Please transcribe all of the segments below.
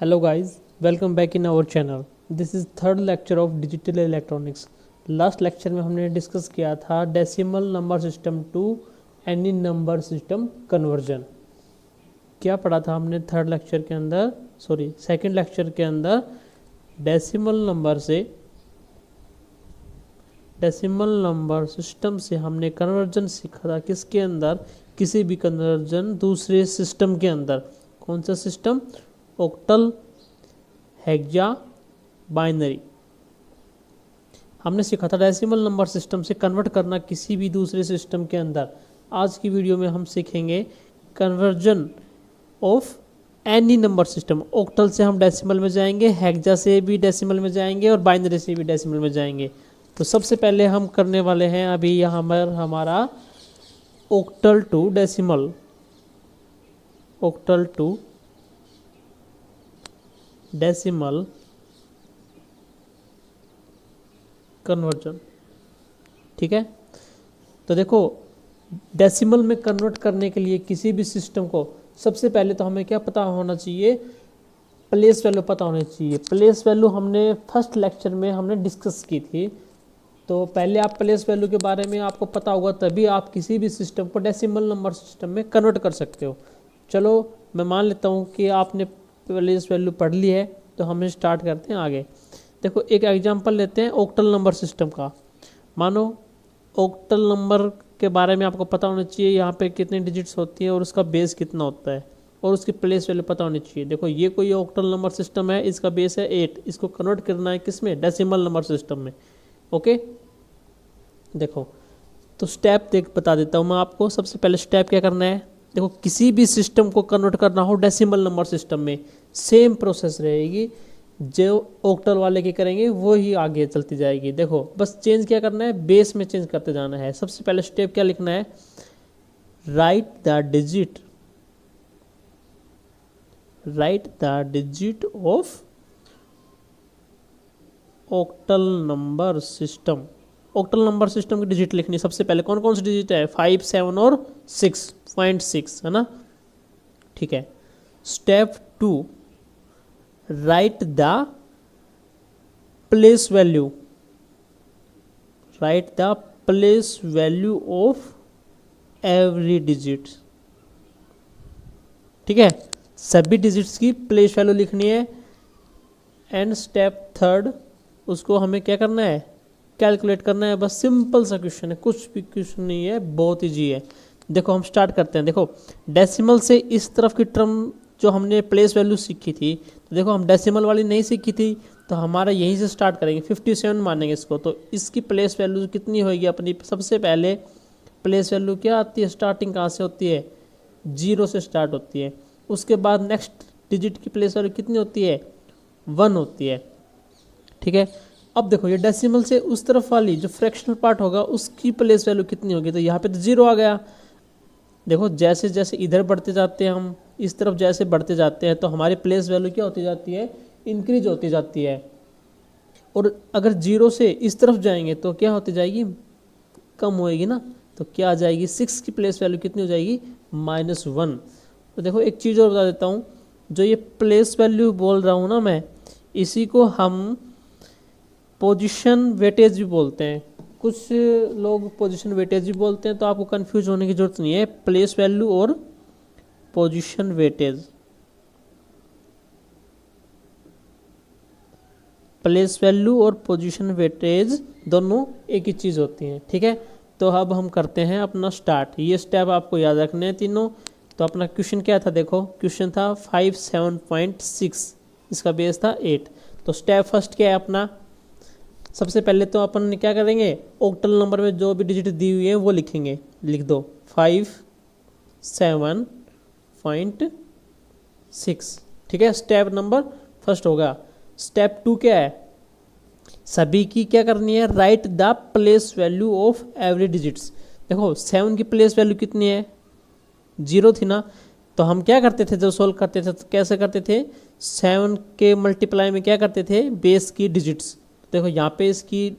Hello guys, welcome back in our channel. This is third lecture of digital electronics. Last lecture में हमने discuss किया था decimal number system to any number system conversion. क्या पढ़ा था हमने third lecture के अंदर, सेकंड लेक्चर के अंदर डेसिमल नंबर सिस्टम से हमने कन्वर्जन सीखा था। किसके अंदर? किसी भी कन्वर्जन दूसरे सिस्टम के अंदर। कौन सा सिस्टम? Octal, hexa, binary. हमने सीखा था डेसिमल नंबर सिस्टम से कन्वर्ट करना किसी भी दूसरे सिस्टम के अंदर। आज की वीडियो में हम सीखेंगे conversion of any number system. Octal से हम डेसिमल में जाएंगे, हेक्सा से भी डेसिमल में जाएंगे और बाइनरी से भी डेसिमल में जाएंगे। तो सबसे पहले हम करने वाले हैं अभी यहाँ पर हमारा octal to decimal, octal to decimal conversion. ठीक है, तो देखो डेसिमल में कन्वर्ट करने के लिए किसी भी सिस्टम को सबसे पहले तो हमें क्या पता होना चाहिए? प्लेस वैल्यू पता होनी चाहिए। प्लेस वैल्यू हमने फर्स्ट लेक्चर में हमने डिस्कस की थी। तो पहले आप प्लेस वैल्यू के बारे में आपको पता होगा, तभी आप किसी भी सिस्टम को डेसिमल नंबर सिस्टम में कन्वर्ट कर सकते हो। चलो मैं मान लेता हूँ कि आपने प्लेस वैल्यू पढ़ ली है, तो हमें स्टार्ट करते हैं आगे। देखो एक एग्जांपल लेते हैं ऑक्टल नंबर सिस्टम का। मानो ऑक्टल नंबर के बारे में आपको पता होना चाहिए यहाँ पे कितनी डिजिट्स होती हैं और उसका बेस कितना होता है और उसकी प्लेस वैल्यू पता होनी चाहिए। देखो ये कोई ऑक्टल नंबर सिस्टम है, इसका बेस है 8, इसको कन्वर्ट करना है किस में? डेसिमल नंबर सिस्टम में। ओके, देखो तो स्टेप बता देता हूँ मैं आपको। सबसे पहले स्टेप क्या करना है? देखो किसी भी सिस्टम को कन्वर्ट करना हो डेसिमल नंबर सिस्टम में, सेम प्रोसेस रहेगी। जो ऑक्टल वाले की करेंगे वो ही आगे चलती जाएगी। देखो बस चेंज क्या करना है? बेस में चेंज करते जाना है। सबसे पहले स्टेप क्या लिखना है? Right the digit of octal number system. Octal number system की डिजिट लिखनी सबसे पहले। कौन कौन सी डिजिट है? 5, 7 और 6.6 है ना। ठीक है, step 2 right the place value, right the place value of every digit. ठीक है, सभी डिजिट्स की प्लेस वैल्यू लिखनी है। एंड स्टेप 3 उसको हमें क्या करना है? कैलकुलेट करना है। बस सिंपल सा क्वेश्चन है, कुछ भी क्वेश्चन नहीं है, बहुत ईजी है। देखो हम स्टार्ट करते हैं। देखो डेसिमल से इस तरफ की टर्म जो हमने प्लेस वैल्यू सीखी थी, तो देखो हम डेसिमल वाली नहीं सीखी थी, तो हमारा यहीं से स्टार्ट करेंगे। 57 मानेंगे इसको। तो इसकी प्लेस वैल्यू कितनी होगी अपनी? सबसे पहले प्लेस वैल्यू क्या आती है? स्टार्टिंग कहाँ से होती है? 0 से स्टार्ट होती है। उसके बाद नेक्स्ट डिजिट की प्लेस वैल्यू कितनी होती है? 1 होती है। ठीक है, अब देखो ये डेसिमल से उस तरफ वाली जो फ्रैक्शनल पार्ट होगा उसकी प्लेस वैल्यू कितनी होगी? तो यहाँ पे तो 0 आ गया। देखो जैसे जैसे इधर बढ़ते जाते हैं, हम इस तरफ जैसे बढ़ते जाते हैं, तो हमारी प्लेस वैल्यू क्या होती जाती है? इंक्रीज होती जाती है। और अगर 0 से इस तरफ जाएंगे तो क्या होती जाएगी? कम होएगी ना। तो क्या आ जाएगी? 6 की प्लेस वैल्यू कितनी हो जाएगी? -1। तो देखो एक चीज़ और बता देता हूँ, जो ये प्लेस वैल्यू बोल रहा हूँ ना मैं, इसी को हम पोजीशन वेटेज भी बोलते हैं। कुछ लोग पोजीशन वेटेज भी बोलते हैं, तो आपको कंफ्यूज होने की जरूरत नहीं है। प्लेस वैल्यू और पोजीशन वेटेज, प्लेस वैल्यू और पोजीशन वेटेज दोनों एक ही चीज़ होती हैं। ठीक है, तो अब हम करते हैं अपना स्टार्ट। ये स्टेप आपको याद रखने हैं तीनों। तो अपना क्वेश्चन क्या था? देखो क्वेश्चन था 5, 7.6, इसका बेस था 8। तो स्टेप फर्स्ट क्या है अपना? सबसे पहले तो अपन क्या करेंगे? ऑक्टल नंबर में जो भी डिजिट दी हुई है वो लिखेंगे। लिख दो 5, 7.6। ठीक है, स्टेप नंबर फर्स्ट होगा। स्टेप 2 क्या है? सभी की क्या करनी है? Right the place value of every digits. देखो 7 की प्लेस वैल्यू कितनी है? 0 थी ना। तो हम क्या करते थे जब सोल्व करते थे? तो कैसे करते थे? 7 के मल्टीप्लाई में क्या करते थे? बेस की डिजिट्स। देखो यहाँ पे इसकी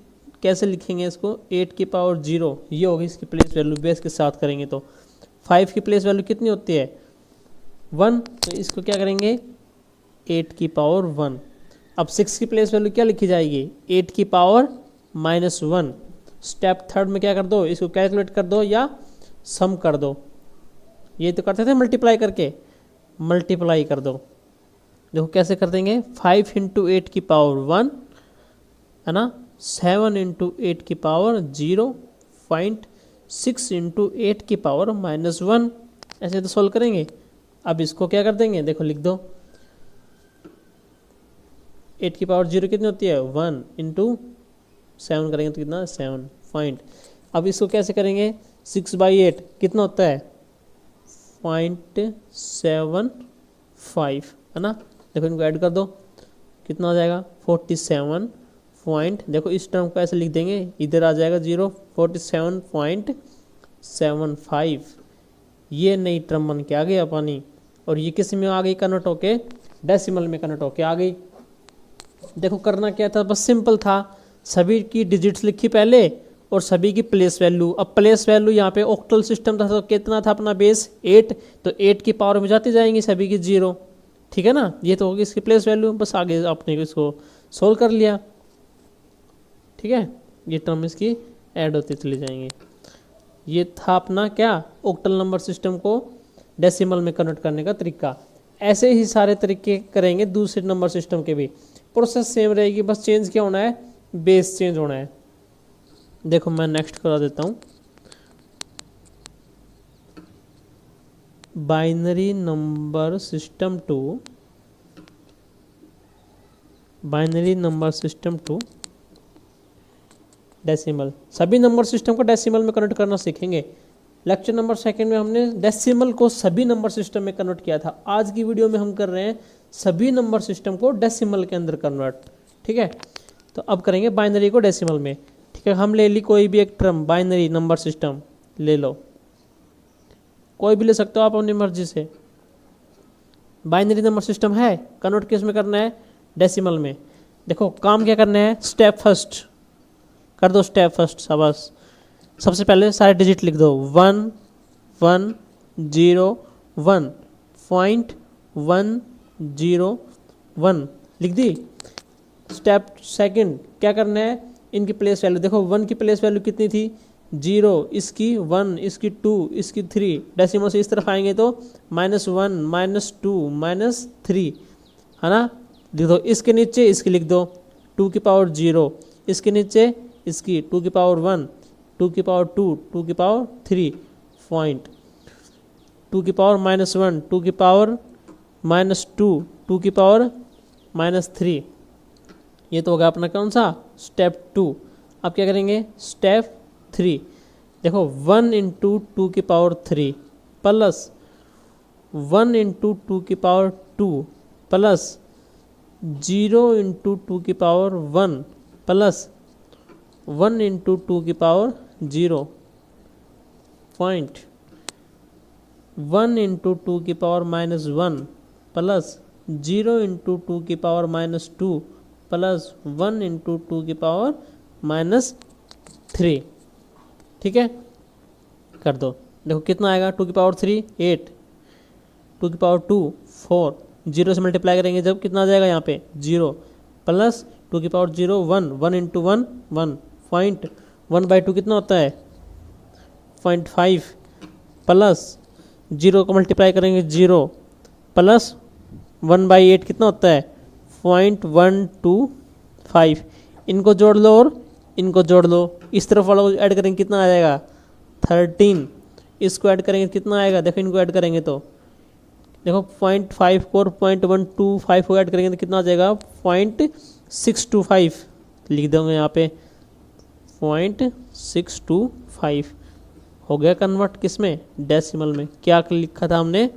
कैसे लिखेंगे? इसको 8 की पावर 0, ये होगी इसकी प्लेस वैल्यू। बेस के साथ करेंगे तो 5 की प्लेस वैल्यू कितनी होती है? 1। तो इसको क्या करेंगे? 8 की पावर 1। अब 6 की प्लेस वैल्यू क्या लिखी जाएगी, 8 की पावर -1। स्टेप थर्ड में क्या कर दो, इसको कैलकुलेट कर दो या सम कर दो। ये तो करते थे मल्टीप्लाई करके, मल्टीप्लाई कर दो। देखो कैसे कर देंगे, 5 × 8 की पावर 1 है ना, 7 × 8 की पावर 0, 6 × 8 की पावर -1। ऐसे तो सोल्व करेंगे। अब इसको क्या कर देंगे, देखो लिख दो, 8 की पावर 0 कितनी होती है, 1 × 7 करेंगे तो कितना, 7 पॉइंट। अब इसको कैसे करेंगे, 6/8 कितना होता है, 0.75 है ना। देखो इनको ऐड कर दो, कितना हो जाएगा, 47 पॉइंट। देखो इस टर्म को ऐसे लिख देंगे, इधर आ जाएगा 0, 47.75। ये नई टर्म बन के आ गई पानी, और ये किस में आ गई, कन्वर्ट होके डेसिमल में कन्वर्ट होके आ गई। देखो करना क्या था, बस सिंपल था, सभी की डिजिट्स लिखी पहले और सभी की प्लेस वैल्यू। अब प्लेस वैल्यू यहाँ पे ऑक्टल सिस्टम था तो कितना था अपना बेस, 8, तो 8 की पावर में जाती जाएंगी सभी की 0, ठीक है ना। ये तो होगी इसकी प्लेस वैल्यू, बस आगे आपने इसको सोल्व कर लिया, ठीक है। ये टर्म इसकी ऐड होती चली जाएंगी। ये था अपना क्या, ऑक्टल नंबर सिस्टम को डेसिमल में कन्वर्ट करने का तरीका। ऐसे ही सारे तरीके करेंगे दूसरे नंबर सिस्टम के भी, प्रोसेस सेम रहेगी, बस चेंज क्या होना है, बेस चेंज होना है। देखो मैं नेक्स्ट करा देता हूँ, binary number system to decimal. सभी नंबर सिस्टम को डेसिमल में कन्वर्ट करना सीखेंगे। लेक्चर नंबर 2 में हमने डेसिमल को सभी नंबर सिस्टम में कन्वर्ट किया था। आज की वीडियो में हम कर रहे हैं सभी नंबर सिस्टम को डेसिमल के अंदर कन्वर्ट, ठीक है। तो अब करेंगे बाइनरी को डेसिमल में, ठीक है। हम ले ली कोई भी एक टर्म, बाइनरी नंबर सिस्टम ले लो, कोई भी ले सकते हो आप अपनी मर्जी से। बाइनरी नंबर सिस्टम है, कन्वर्ट किस में करना है, डेसिमल में। देखो काम क्या करना है, स्टेप फर्स्ट कर दो, स्टेप फर्स्ट शाबाश। सबसे पहले सारे डिजिट लिख दो, 1 1 0 1 .101 लिख दी। स्टेप सेकंड क्या करना है, इनकी प्लेस वैल्यू देखो, 1 की प्लेस वैल्यू कितनी थी, 0, इसकी 1, इसकी 2, इसकी 3, डेसिमल से इस तरफ आएंगे तो -1 -2 -3 है ना। लिख दो, इसके नीचे इसकी लिख दो 2 की पावर 0, इसके नीचे इसकी 2 की पावर 1, 2 की पावर 2, 2 की पावर 3 पॉइंट, 2 की पावर -1, 2 की पावर -2, 2 की पावर -3। ये तो होगा अपना कौन सा, स्टेप 2। अब क्या करेंगे, स्टेप 3। देखो 1 × 2 की पावर 3 प्लस 1 × 2 की पावर 2 प्लस 0 × 2 की पावर 1 प्लस 1 × 2 की पावर 0 पॉइंट, 1 × 2 की पावर -1 प्लस 0 × 2 की पावर -2 प्लस 1 × 2 की पावर -3, ठीक है। कर दो, देखो कितना आएगा, 2 की पावर 3 8, 2 की पावर 2 4, 0 से मल्टीप्लाई करेंगे जब कितना आ जाएगा यहाँ पे 0, प्लस 2 की पावर 0 1, 1 × 1 1 पॉइंट, 1/2 कितना होता है 0.5, प्लस 0 को मल्टीप्लाई करेंगे 0 प्लस 1/8 कितना होता है 0.125। इनको जोड़ लो और इनको जोड़ लो, इस तरफ वाला को ऐड करेंगे कितना आ जाएगा 13, इसको ऐड करेंगे कितना आएगा, देखो इनको ऐड करेंगे तो देखो 0.54 0.125 को ऐड करेंगे तो कितना आ जाएगा 0.625। लिख दोगे यहाँ पे 0.625 हो गया कन्वर्ट किस में, डेसिमल में। क्या लिखा था हमने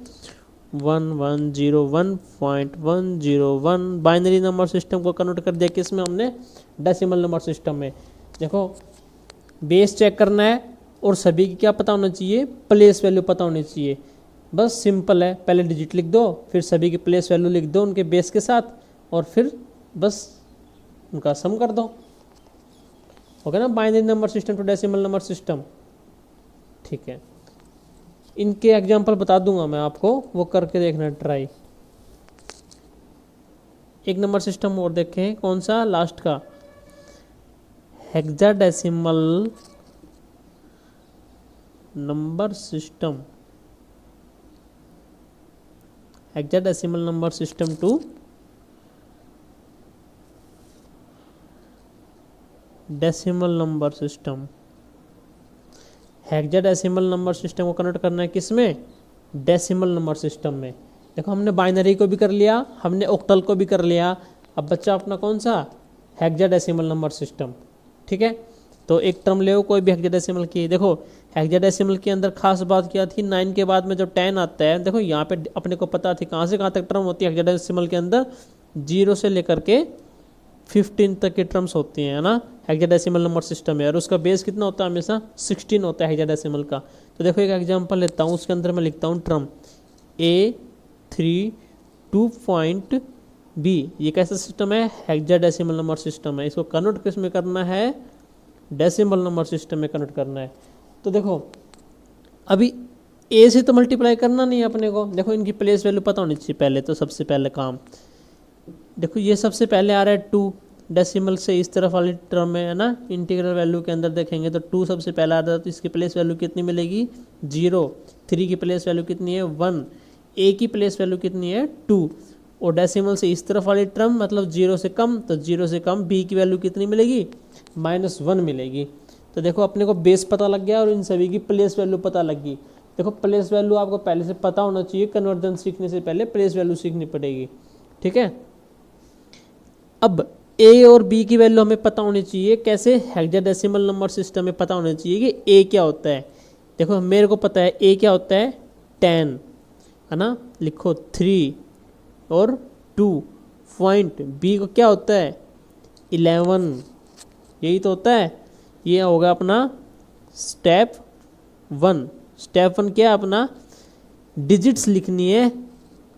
1101.101। बाइनरी नंबर सिस्टम को कन्वर्ट कर दिया किस में हमने, डेसिमल नंबर सिस्टम में। देखो बेस चेक करना है और सभी की क्या पता होना चाहिए, प्लेस वैल्यू पता होनी चाहिए। बस सिंपल है, पहले डिजिट लिख दो, फिर सभी की प्लेस वैल्यू लिख दो उनके बेस के साथ, और फिर बस उनका सम कर दो, हो गया ना binary number system to decimal number system. ठीक है, इनके एग्जांपल बता दूंगा मैं आपको, वो करके देखना ट्राई। एक नंबर सिस्टम और देखें, कौन सा, लास्ट का, hexadecimal number system, hexadecimal number system to decimal number system. Hexadecimal number system को कन्वर्ट करना है किस में, डेसिमल नंबर सिस्टम में। देखो हमने बाइनरी को भी कर लिया, हमने ऑक्टल को भी कर लिया, अब बच्चा अपना कौन सा, हेक्साडेसिमल नंबर सिस्टम। ठीक है, तो एक टर्म ले कोई भी हेक्साडेसिमल की। देखो हेक्साडेसिमल के अंदर खास बात क्या थी, 9 के बाद में जब 10 आता है, देखो यहाँ पे अपने को पता थी कहाँ से कहाँ तक टर्म होती है हेक्साडेसिमल के अंदर, 0 से लेकर के 15 तक की टर्म्स होती हैं, है ना, हेक्साडेसिमल नंबर सिस्टम है। और उसका बेस कितना होता है, हमेशा 16 होता है हेक्साडेसिमल का। तो देखो एक एग्जांपल लेता हूँ, उसके अंदर मैं लिखता हूँ टर्म A32.B, ये कैसा सिस्टम है, हेक्साडेसिमल नंबर सिस्टम है। इसको कन्वर्ट किस में करना है, डेसिमल नंबर सिस्टम में कन्वर्ट करना है। तो देखो अभी ए से तो मल्टीप्लाई करना नहीं है अपने को, देखो इनकी प्लेस वैल्यू पता होनी चाहिए पहले, तो सबसे पहले काम देखो ये सबसे पहले आ रहा है 2, डेसिमल से इस तरफ वाली टर्म है ना, इंटीग्रल वैल्यू के अंदर देखेंगे तो 2 सबसे पहला आ रहा है, तो इसकी प्लेस वैल्यू कितनी मिलेगी, 0। 3 की प्लेस वैल्यू कितनी है, 1। ए की प्लेस वैल्यू कितनी है, 2। और डेसिमल से इस तरफ वाली टर्म मतलब 0 से कम, तो 0 से कम बी की वैल्यू कितनी मिलेगी, -1 मिलेगी। तो देखो अपने को बेस पता लग गया और इन सभी की प्लेस वैल्यू पता लग गई। देखो प्लेस वैल्यू आपको पहले से पता होना चाहिए, कन्वर्जन सीखने से पहले प्लेस वैल्यू सीखनी पड़ेगी। ठीक है, अब ए और बी की वैल्यू हमें पता होनी चाहिए, कैसे, हेक्साडेसिमल नंबर सिस्टम में पता होना चाहिए कि ए क्या होता है। देखो मेरे को पता है ए क्या होता है, 10, है ना, लिखो 3 और 2 पॉइंट, बी को क्या होता है, 11, यही तो होता है। ये होगा अपना स्टेप 1। स्टेप 1 क्या है अपना, डिजिट्स लिखनी है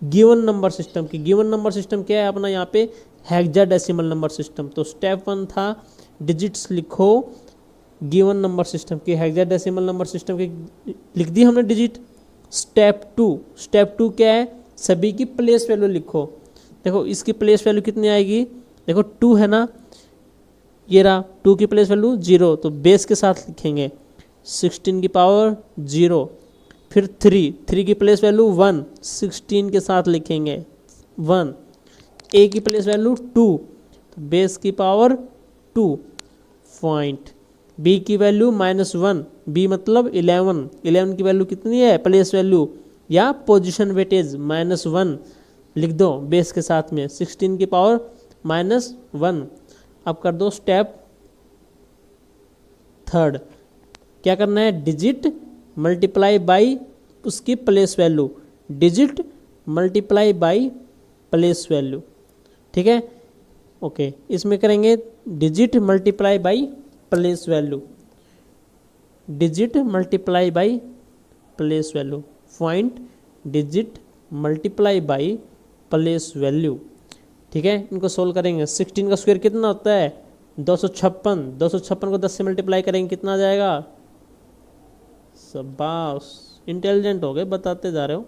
गिवन नंबर सिस्टम की। गिवन नंबर सिस्टम क्या है अपना यहाँ पे, हेक्साडेसिमल नंबर सिस्टम। तो स्टेप 1 था डिजिट्स लिखो गिवन नंबर सिस्टम की, हेक्साडेसिमल नंबर सिस्टम की लिख दी हमने डिजिट। स्टेप 2 क्या है, सभी की प्लेस वैल्यू लिखो। देखो इसकी प्लेस वैल्यू कितनी आएगी, देखो 2 है ना, ये रहा 2 की प्लेस वैल्यू 0, तो बेस के साथ लिखेंगे 16 की पावर 0। फिर 3 की प्लेस वैल्यू 1, 16 के साथ लिखेंगे 1। ए की प्लेस वैल्यू 2, तो बेस की पावर 2 पॉइंट। बी की वैल्यू -1, बी मतलब 11 की वैल्यू कितनी है, प्लेस वैल्यू या पोजीशन वेटेज -1 लिख दो बेस के साथ में, 16 की पावर -1। अब कर दो स्टेप 3, क्या करना है, डिजिट मल्टीप्लाई बाई उसकी place value, digit multiply by place value. ठीक है, ओके, इसमें करेंगे digit multiply by place value, digit multiply by place value, point digit multiply by place value. ठीक है, इनको सोल्व करेंगे। 16 का स्क्वायर कितना होता है, 256। 256 को 10 से मल्टीप्लाई करेंगे कितना आ जाएगा, शाबाश इंटेलिजेंट हो गए, बताते जा रहे हो।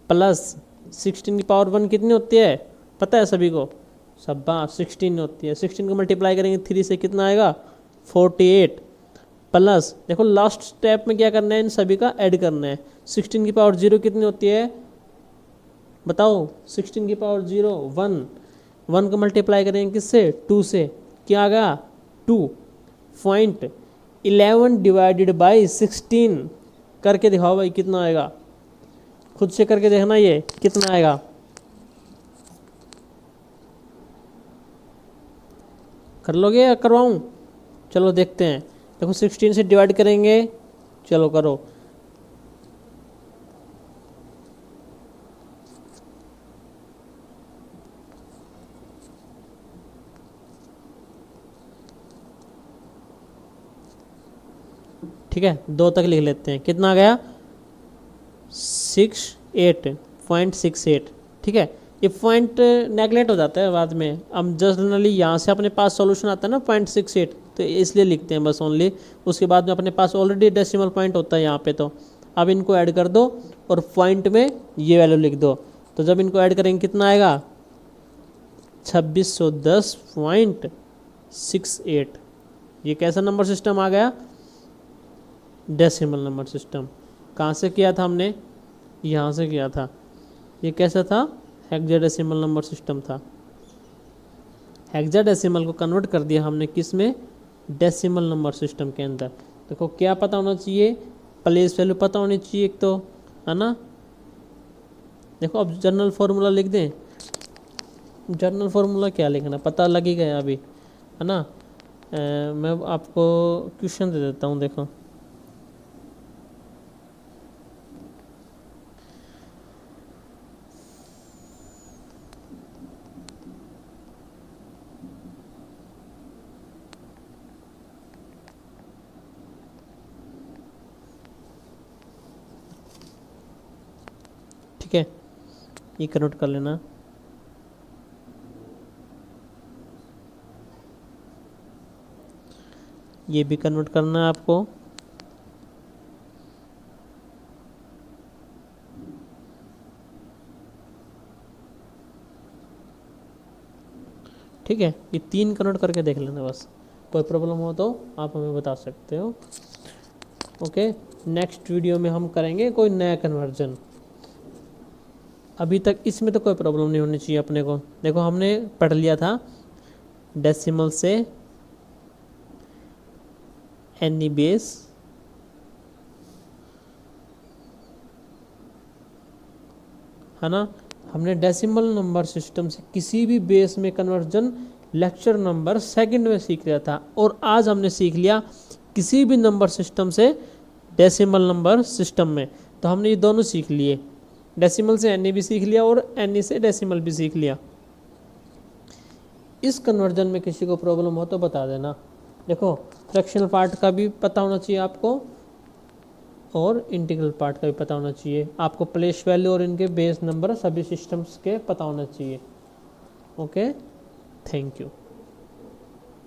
प्लस 16 की पावर 1 कितनी होती है, पता है सभी को, शाबाश 16 होती है। 16 को मल्टीप्लाई करेंगे 3 से कितना आएगा, 48। प्लस देखो लास्ट स्टेप में क्या करना है, इन सभी का ऐड करना है। 16 की पावर 0 कितनी होती है, बताओ, 16 की पावर 0 1 को मल्टीप्लाई करेंगे किससे, 2 से, क्या आ गया 2 पॉइंट। 11 डिवाइडेड बाई 16 करके दिखाओ भाई कितना आएगा, खुद से करके देखना ये कितना आएगा। कर लोगे या करवाऊँ, चलो देखते हैं। देखो 16 से डिवाइड करेंगे, चलो करो, ठीक है 2 तक लिख लेते हैं, कितना आ गया 68.68। ठीक है, ये पॉइंट नेगलेक्ट हो जाता है बाद में, हम जनरली यहाँ से अपने पास सॉल्यूशन आता है ना 0.68, तो इसलिए लिखते हैं बस ओनली। उसके बाद में अपने पास ऑलरेडी डेसिमल पॉइंट होता है यहाँ पे, तो अब इनको ऐड कर दो और पॉइंट में ये वैल्यू लिख दो। तो जब इनको ऐड करेंगे कितना आएगा 2610.68। ये कैसा नंबर सिस्टम आ गया? Decimal number system. कहाँ से किया था हमने? यहाँ से किया था। ये कैसा था? हेक्साडेसिमल नंबर सिस्टम था। हेक्साडेसिमल को कन्वर्ट कर दिया हमने किस में? डेसिमल नंबर सिस्टम के अंदर। देखो क्या पता होना चाहिए? प्लेस वैल्यू पता होनी चाहिए एक तो, है ना। देखो अब जनरल फॉर्मूला लिख दें। जनरल फॉर्मूला क्या लिखना, पता लग ही गया अभी, है ना। मैं आपको क्वेश्चन दे देता हूँ, देखो। ठीक है, ये कन्वर्ट कर लेना। ये भी कन्वर्ट करना है आपको। ठीक है, ये 3 कन्वर्ट करके देख लेना बस। कोई प्रॉब्लम हो तो आप हमें बता सकते हो। ओके, नेक्स्ट वीडियो में हम करेंगे कोई नया कन्वर्जन। अभी तक इसमें तो कोई प्रॉब्लम नहीं होनी चाहिए अपने को। देखो हमने पढ़ लिया था डेसिमल से एनी बेस, है ना। हमने डेसिमल नंबर सिस्टम से किसी भी बेस में कन्वर्जन लेक्चर नंबर 2 में सीख लिया था। और आज हमने सीख लिया किसी भी नंबर सिस्टम से डेसिमल नंबर सिस्टम में। तो हमने ये दोनों सीख लिए, डेसिमल से एनी भी सीख लिया और एनी से डेसिमल भी सीख लिया। इस कन्वर्जन में किसी को प्रॉब्लम हो तो बता देना। देखो फ्रैक्शनल पार्ट का भी पता होना चाहिए आपको और इंटीग्रल पार्ट का भी पता होना चाहिए आपको। प्लेस वैल्यू और इनके बेस नंबर सभी सिस्टम्स के पता होना चाहिए। Okay, thank you.